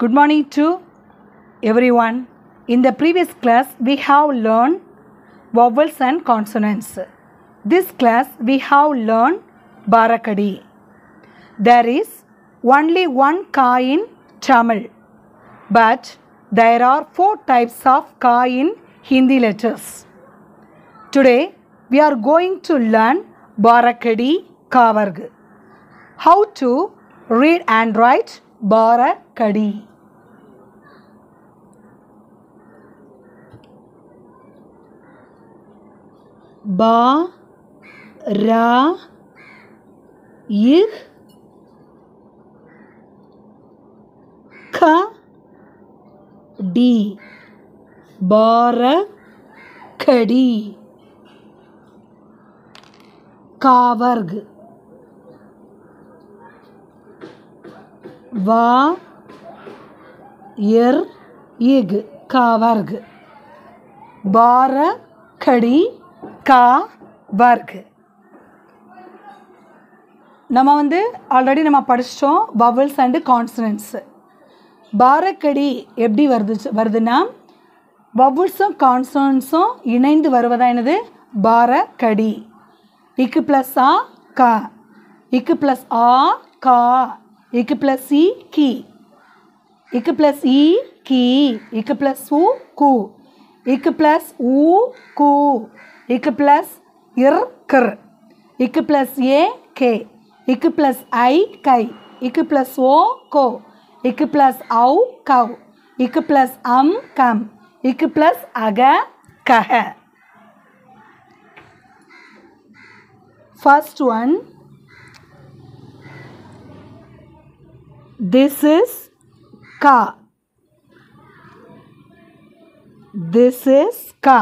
Good morning to everyone. In the previous class, we have learned vowels and consonants. This class, we have learned Barakadi. There is only one ka in Tamil, but there are 4 types of ka in Hindi letters. Today, we are going to learn Barakadi Kavarg. How to read and write Barakadi. Ba ra ih ka di Barakadi Kavarg Va ir ig Kavarg Barakadi Kavarg. நம்ம already நம்ம படிச்சிட்டோம் vowels and consonants. பாரக்கடி எப்படி வருதுன்னா vowelsம் consonantsம் இணைந்து வருவதா என்னது பாரக்கடி. இக்கு plus ஆ கா, இக்கு plus ஆ கா, இக்கு ப்ளஸ் இ கி, இக்கு ப்ளஸ் இ கி, இக்கு ப்ளஸ் உ கு, இக்கு ப்ளஸ் உ கு, இக்கு ப்ளஸ் இர் கிர், இக்கு ப்ளஸ் ஏ கே, இக்கு ப்ளஸ் ஐ கை, இக்கு ப்ளஸ் ஓ கோ, இக்கு ப்ளஸ் ஔ கவ், இக்கு ப்ளஸ் அம் கம், இக்கு ப்ளஸ் அக கஹ. First one, this is ka. This is ka.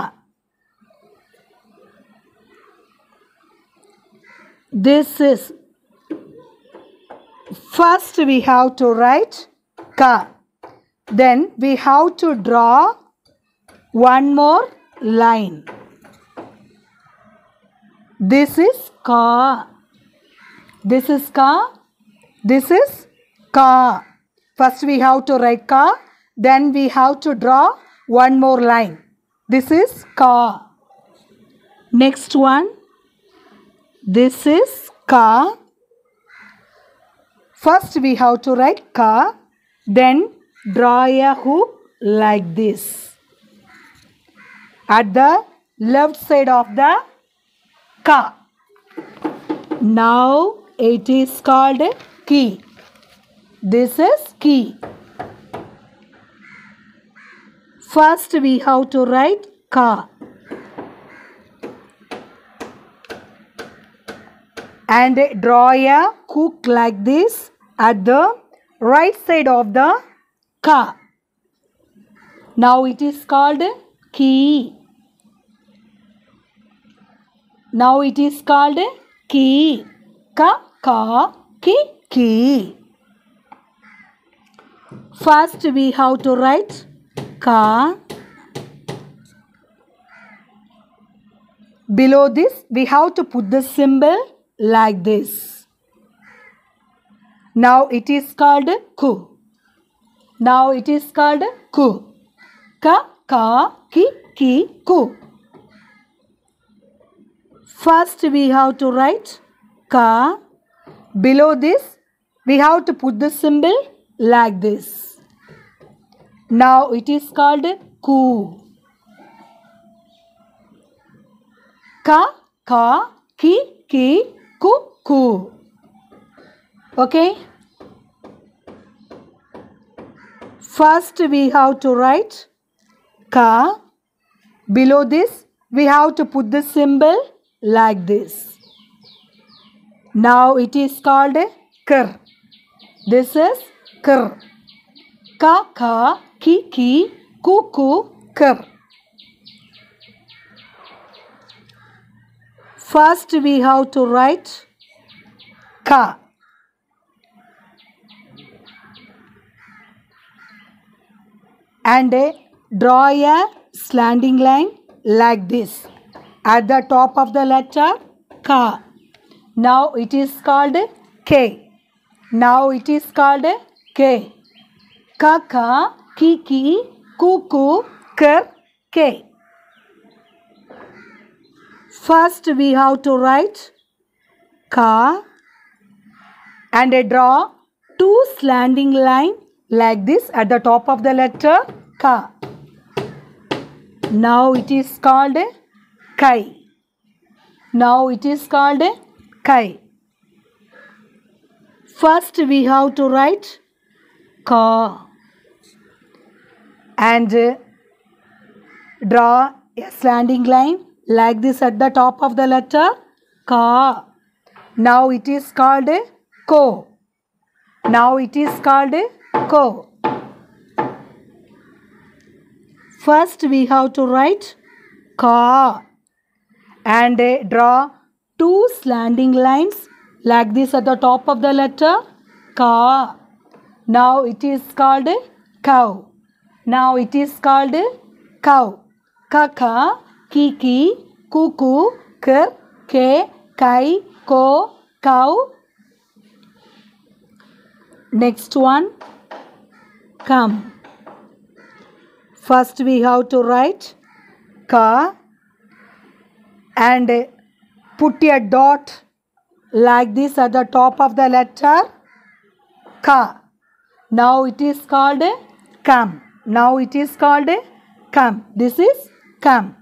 This is. First we have to write ka. Then we have to draw one more line. This is ka. This is ka. This is ka. First we have to write ka. Then we have to draw one more line. This is ka. Next one. This is ka. First we have to write ka. Then draw a hook like this. At the left side of the ka. Now it is called ki. This is ki. First we have to write ka. And draw a hook like this at the right side of the ka. Now it is called ki. Now it is called ki. Ka, ka, ki, ki. First we have to write ka. Below this we have to put the symbol like this. Now it is called ku. Now it is called ku. Ka, ka, ki, ki, ku. First we have to write ka. Below this we have to put the symbol like this. Now it is called ku. Ka, ka, ki, ki, ku, ku. Okay. First we have to write ka. Below this we have to put the symbol like this. Now it is called kir. This is kir. Ka, ka, ki, ki, ku, ku, kir. First we have to write ka. And draw a slanting line like this at the top of the letter ka. Now it is called K. Now it is called K. kaka, kiki, kuku, kir, ke. First we have to write ka and draw two slanting lines like this at the top of the letter ka. Now it is called kai. Now it is called kai. First we have to write ka and draw a slanting line like this at the top of the letter ka. Now it is called ko. Now it is called ko. First we have to write ka and draw two slanting lines like this at the top of the letter ka. Now it is called cow. Now it is called cow. Kaka, kiki, kuku, kir, ke, kai, ko, cow. Next one, come. First we have to write ka and put a dot like this at the top of the letter ka. Now it is called come. Now it is called come. This is come.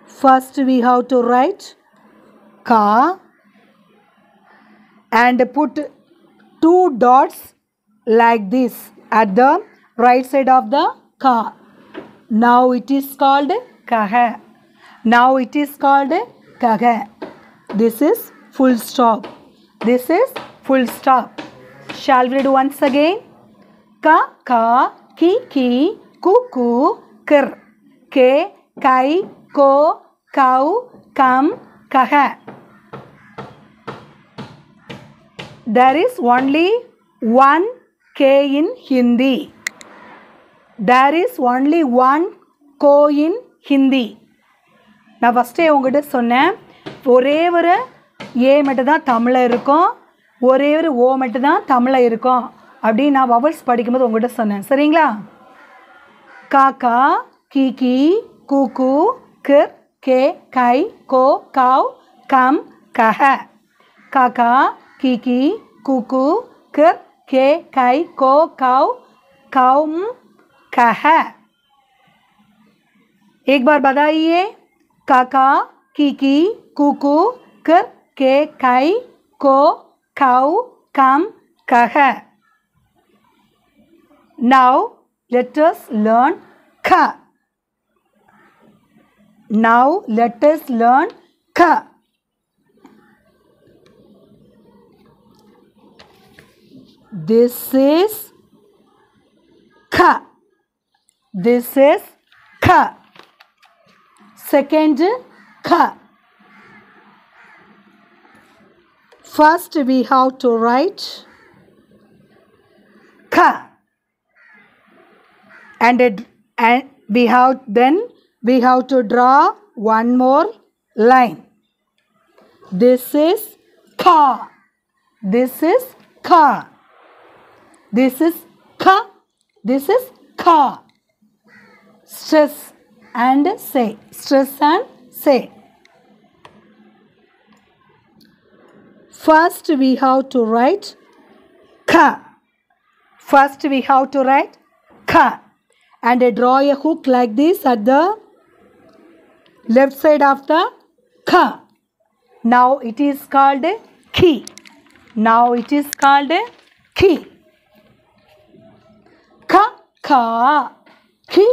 First we have to write ka and put two dots like this at the right side of the ka. Now it is called kaha. Now it is called kaha. This is full stop. This is full stop. Shall we do once again? Ka, ka, ki, ki, kuku, kir, ke, kai, ko, cow, kam, kaha. There is only one K in Hindi. There is only one ko in Hindi. நான் ஃபஸ்ட்டே உங்கள்கிட்ட சொன்னேன் ஒரே ஒரு ஏ மட்டும் தான் தமிழில் இருக்கும், ஒரே ஒரு ஓ மட்டும் தான் தமிழில் இருக்கும் அப்படின்னு நான் வவல்ஸ் படிக்கும்போது உங்கள்கிட்ட சொன்னேன். சரிங்களா? காக்கா, கீகி, கூக்கு, கிர், கே, கை, கோ, காவ், கம், கஹ. காக்கா, kiki, kuku, kir, ke, kai, ko, cow, kaum, kaha. एक बार बताइए. काका, कीकी, कुकू, किर, के, काई, को, काउ, काम, कहा. Now let us learn ka. Now let us learn ka. This is ka. This is ka. Second ka. First we have to write ka and we have to draw one more line. This is ka. This is ka. This is ka. This is ka. Stress and say. Stress and say. First we have to write ka. First we have to write ka and draw a hook like this at the left side of the ka. Now it is called ki. Now it is called ki. Ka, ka, ki.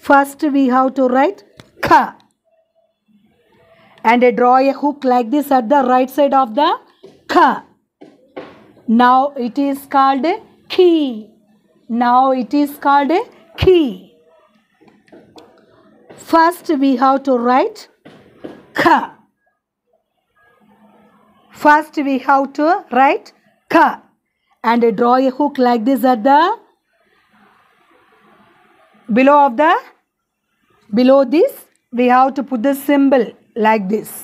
First we have to write ka and draw a hook like this at the right side of the ka. Now it is called ki. Now it is called ki. First we have to write ka. First we have to write ka and draw a hook like this at the below this we have to put the symbol like this.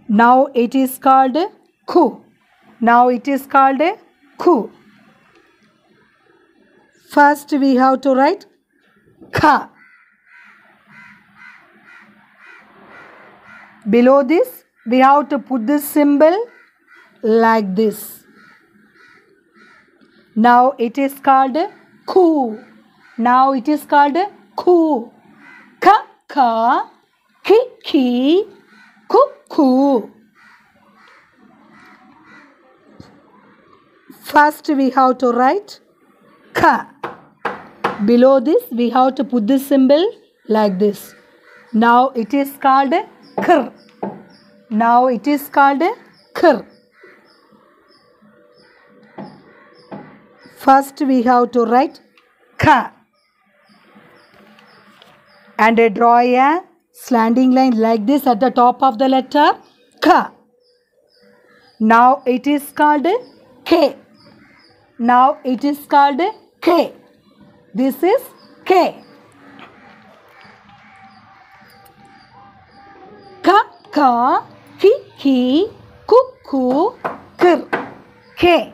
Now it is called ku. Now it is called ku. First we have to write kha. Below this we have to put this symbol like this. Now it is called ku. Now it is called ku. Ka ka, ki ki, ku ku. First we have to write ka. Below this we have to put this symbol like this. Now it is called kr. Now it is called kr. First we have to write ka. And draw a slanting line like this at the top of the letter ka. Now it is called k. Now it is called k. This is k. Ka ka, ki ki, ku ku, kr. K.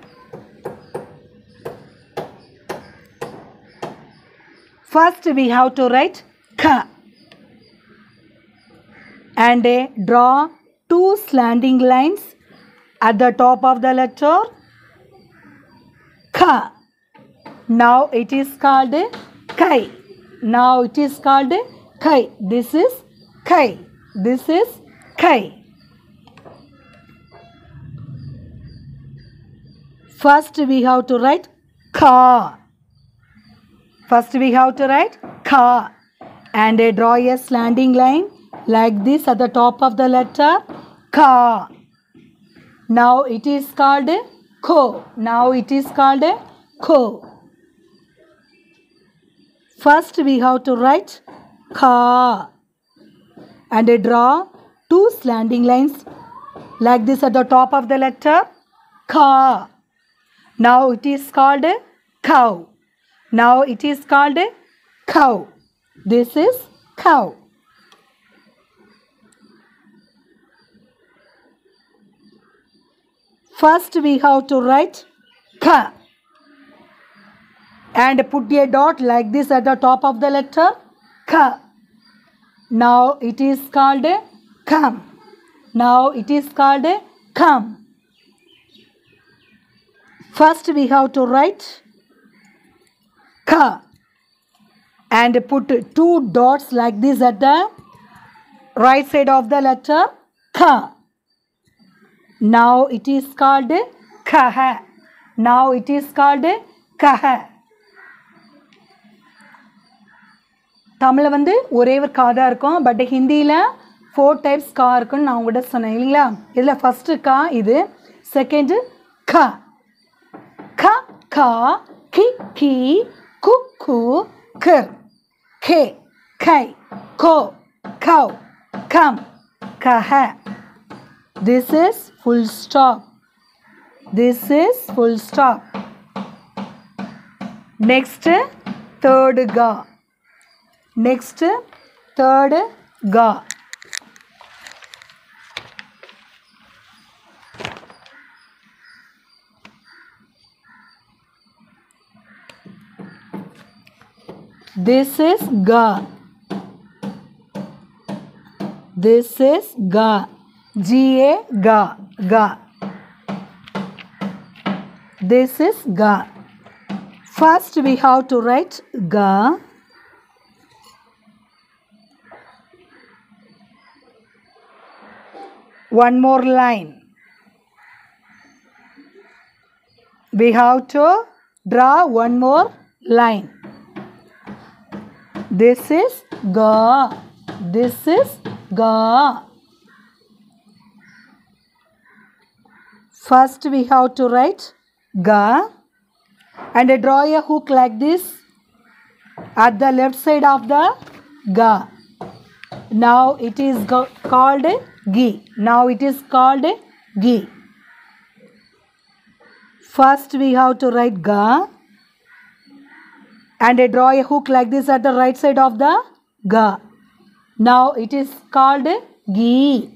First we have to write ka. And draw two slanting lines at the top of the letter ka. Now it is called kai. Now it is called kai. This is kai. This is kai. First we have to write ka. First we have to write ka. And draw a slanting line like this at the top of the letter ka. Now it is called ko. Now it is called ko. First we have to write ka. And draw two slanting lines like this at the top of the letter ka. Now it is called cow. Now it is called cow. This is cow. First we have to write ka. And put a dot like this at the top of the letter ka. Now it is called come. Now it is called come. First we have to write ka. And put two dots like this at the right side of the letter ka. Now it is called kah. Now it is called kah. தமிழில் வந்து ஒரே ஒரு கா தான் இருக்கும். But ஹிந்தியில் 4 types கா இருக்குன்னு நான் உங்கள்கிட்ட சொன்னேன் இல்லைங்களா. இதில் ஃபஸ்ட்டு கா இது. செகண்டு க. க கா, கி கி, கு கு, கர். கே கை, கோ, கவ், கம், கஹ. This is full stop. This is full stop. Next, third ga. Next, third ga. This is ga. This is ga. G-A, ga, ga. This is ga. First we have to write ga. One more line. We have to draw one more line. This is ga. This is ga. First we have to write ga and draw a hook like this at the left side of the ga. Now it is called gi. Now it is called gi. First we have to write ga and draw a hook like this at the right side of the ga. Now it is called gi.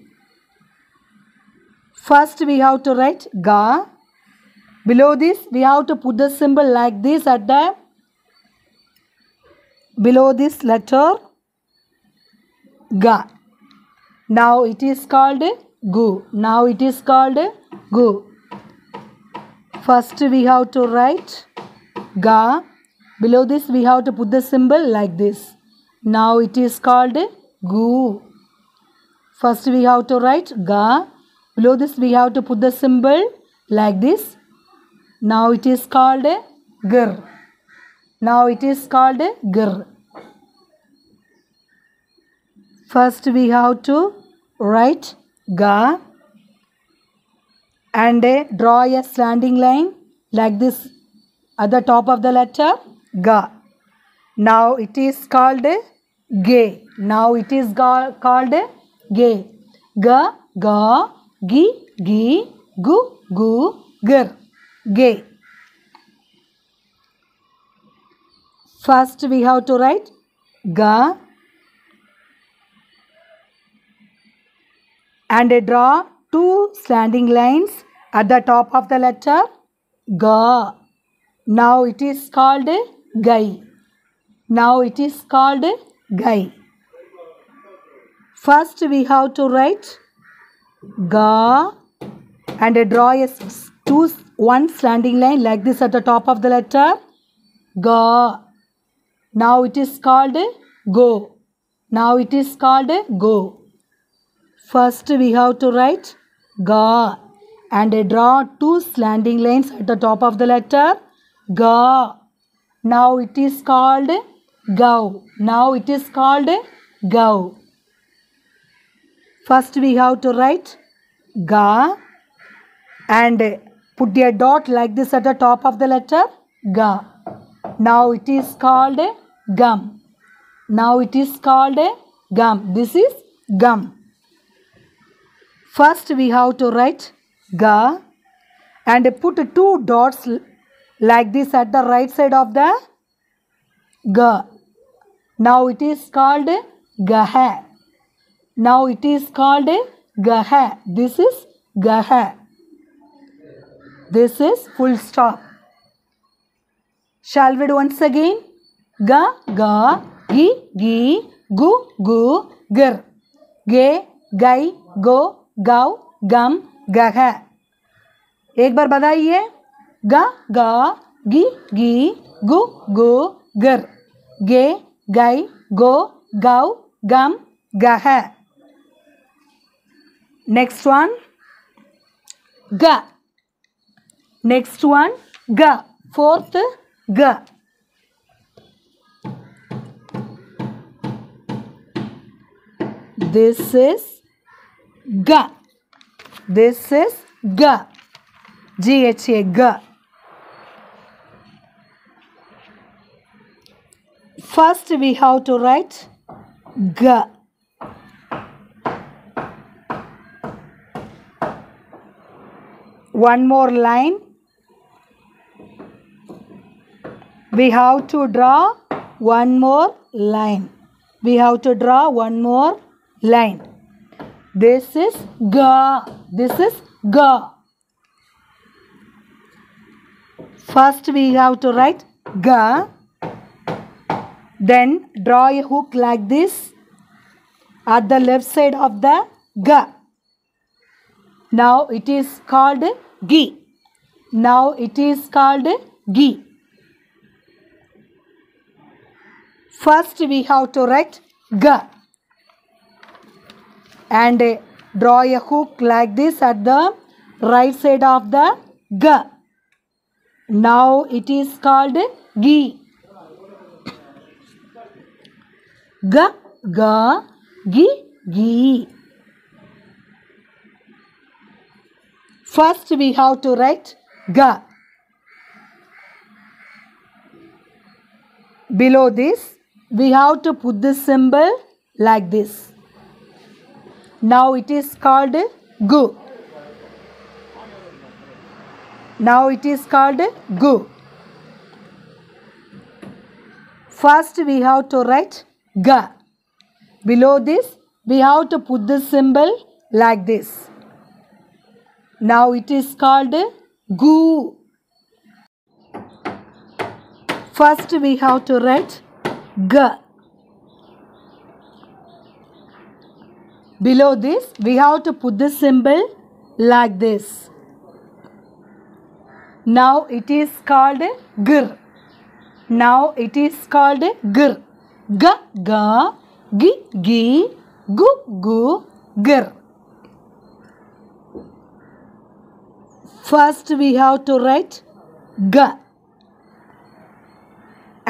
First we have to write ga Below this, we have to put the symbol like this at the below this letter Ga. Now it is called Gu. Now it is called Gu. First we have to write Ga. Below this we have to put the symbol like this. Now it is called Gu. First we have to write Ga. Below this we have to put the symbol like this. Now it is called Gr. Now it is called Gr. First we have to write Ga and draw a slanting line like this at the top of the letter Ga. Now it is called Ge. Now it is called Ge. Ga, Ga, Gi, Gi, Gu, Gu, Gr. Ge. First we have to write Ga and draw two slanting lines at the top of the letter Ga. Now it is called Gai. Now it is called Gai. First we have to write Ga and draw one slanting line like this at the top of the letter Ga. Now it is called Go. Now it is called Go. First we have to write Ga and draw two slanting lines at the top of the letter Ga. Now it is called Gau. Now it is called Gau. First we have to write Ga and put a dot like this at the top of the letter Ga. Now it is called Gum. Now it is called Gum. This is Gum. First we have to write Ga and put two dots like this at the right side of the Ga. Now it is called Gaha. Now it is called Gaha. This is Gaha. This is full stop. Shall we do once again? Ga, Ga, Gi, Gi, Gu, Gu, Gr. Ge, Gai, Go, Gau, Gum, Gaha. एक बार बताइए. Ga, Ga, Gi, Gi, Gu, Gu, Gr. Ge, Gai, Go, Gau, Gum, Gaha. Next one. Ga. Next one. Ga. Fourth. Ga. This is Ga. This is Ga. G-H-A, Ga. First we have to write Ga. One more line. We have to draw one more line. We have to draw one more line. This is Ga. This is Ga. First we have to write Ga. Then draw a hook like this at the left side of the Ga. Now it is called Gi. Now it is called Gi. First we have to write Ga and draw a hook like this at the right side of the Ga. Now it is called Gi. Ga, Ga, Gi, Gi. First we have to write Ga. Below this we have to put this symbol like this. Now it is called Gu. Now it is called Gu. First we have to write Ga. Below this we have to put this symbol like this. Now it is called Gu. First we have to write G. Below this we have to put the symbol like this. Now it is called Gir. Now it is called Gir. Ga ga, gi gi, gu gu, Gir. First we have to write G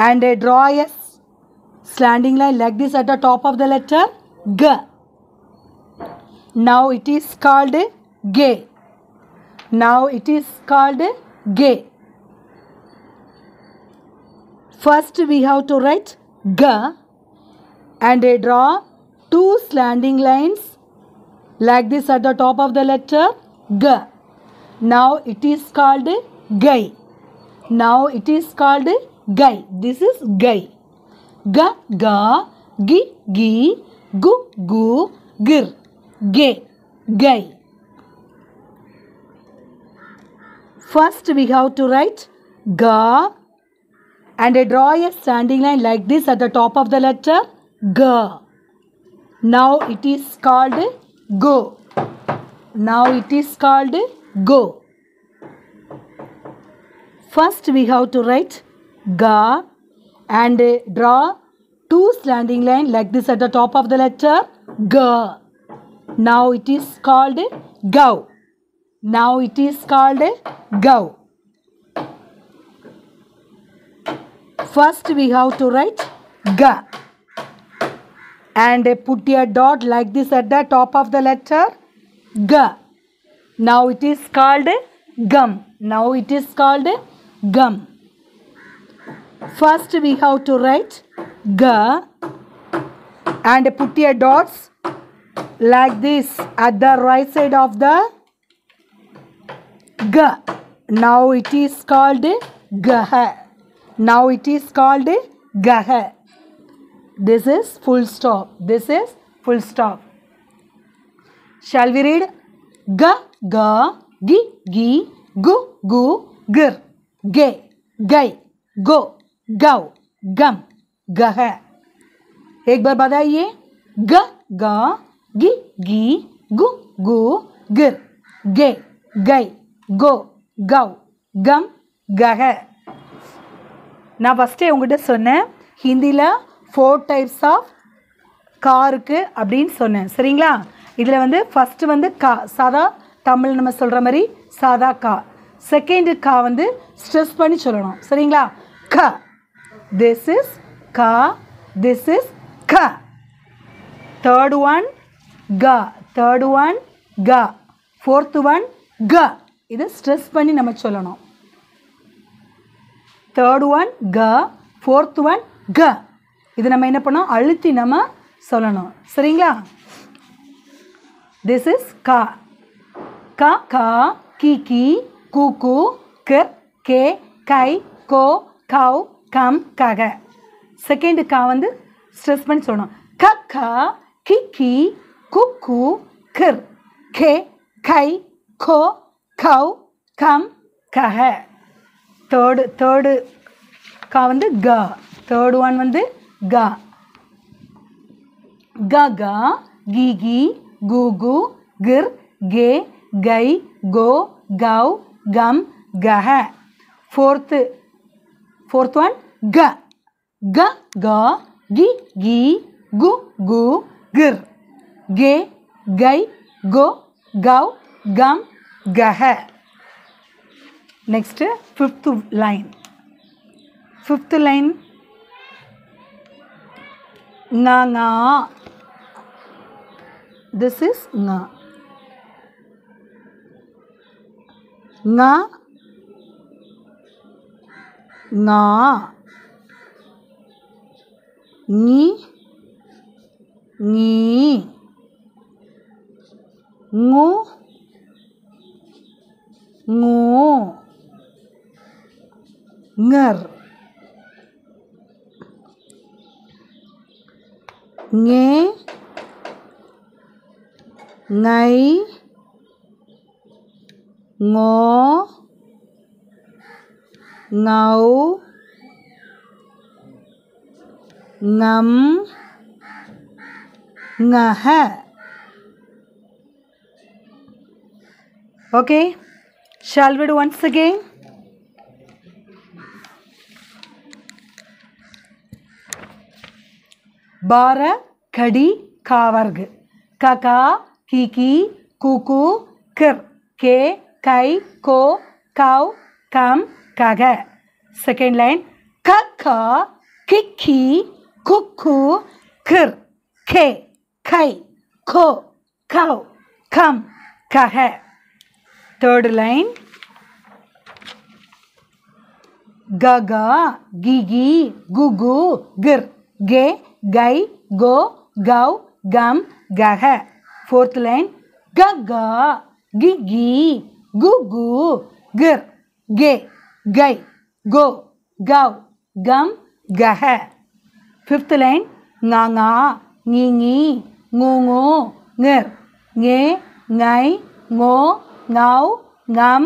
and draw a slanting line like this at the top of the letter G. Now it is called Ge. Now it is called Ge. First we have to write G and draw two slanting lines like this at the top of the letter G. Now it is called Gai. Now it is called Gai. This is Gai. Ga ga, gi gi, gu gu, gir. Ge, Gai. First we have to write Ga and draw a standing line like this at the top of the letter G. Now it is called Go. Now it is called Go. First we have to write Ga and draw two slanting lines like this at the top of the letter G. Now it is called Gau. Now it is called Gau. First we have to write Ga and put a dot like this at the top of the letter G. Now it is called Gum. Now it is called Gum. First we have to write G and put a dots like this at the right side of the G. Now it is called Gah. Now it is called Gah. This is full stop. This is full stop. Shall we read? Ga ga, gi gi, gu gu, gir. Ge, gai, go, gau, gum, gah. एक बार बताइए. ग गा, gi gi, gu gu, gir. Ge, gai, go, gau, gum, gah. நான் ஃபஸ்ட்டே உங்கள்கிட்ட சொன்னேன் ஹிந்தியில் 4 types of கா இருக்குது அப்படின்னு சொன்னேன். சரிங்களா? இதில் வந்து ஃபஸ்ட்டு வந்து கா, சாதா தமிழ் நம்ம சொல்கிற மாதிரி சாதா கா. செகண்டு கா வந்து ஸ்ட்ரெஸ் பண்ணி சொல்லணும். சரிங்களா? க, திஸ் இஸ் கா, திஸ் இஸ் க. தேர்ட் ஒன் க, தேர்ட் ஒன் க, ஃபோர்த்து ஒன் க. இது ஸ்ட்ரெஸ் பண்ணி நம்ம சொல்லணும். தேர்ட் ஒன் க, ஃபோர்த் ஒன் க. இது நம்ம என்ன பண்ணோம், அழுத்தி நம்ம சொல்லணும். சரிங்களா? திஸ் இஸ் கா. கா கா, கி கி, கூ கூ, கிர், கே, கை, கோ, கவ், கம், கக. செகண்ட் கா வந்து ஸ்ட்ரெஸ் பண்ணி சொல்லணும். க கா, கி கி, கூ கூ, கிர், கே, கை, கோ, கவ், கம், கக. தேர்டு கா வந்து க. தேர்ட் ஒன் வந்து க. க க, கி கி, கு கு, கிர், கே, கை, கோ, கவ், கம், கஹ. ஃபோர்த் ஒன் க. க க, கி கி, கு கு, கிர், கே, கை, கோ, கவ், கம், கஹ. Next, fifth line. Fifth line, nga nga. This is nga. Nga, nga, ni, ni, ngu, ngu, ngar, nge, ngai, ngo, ngau, ngam, ngah. Okay, shall we do once again? बारा कड़ी कावर्ग काका कीकी कुकु किर के kai को cow kam kaga. Second line kaka kiki kuku kir ke kai ko kau kam kaga. Third line gaga gigi gugu gir ge gai go gau gam gaha. Fourth line gaga gigi gugu gir ge gai go gau gam gaha. Fifth line nganga ngingi ngungu ngir nge ngai ngo ngau ngam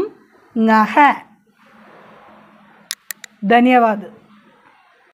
ngaha. धन्यवाद.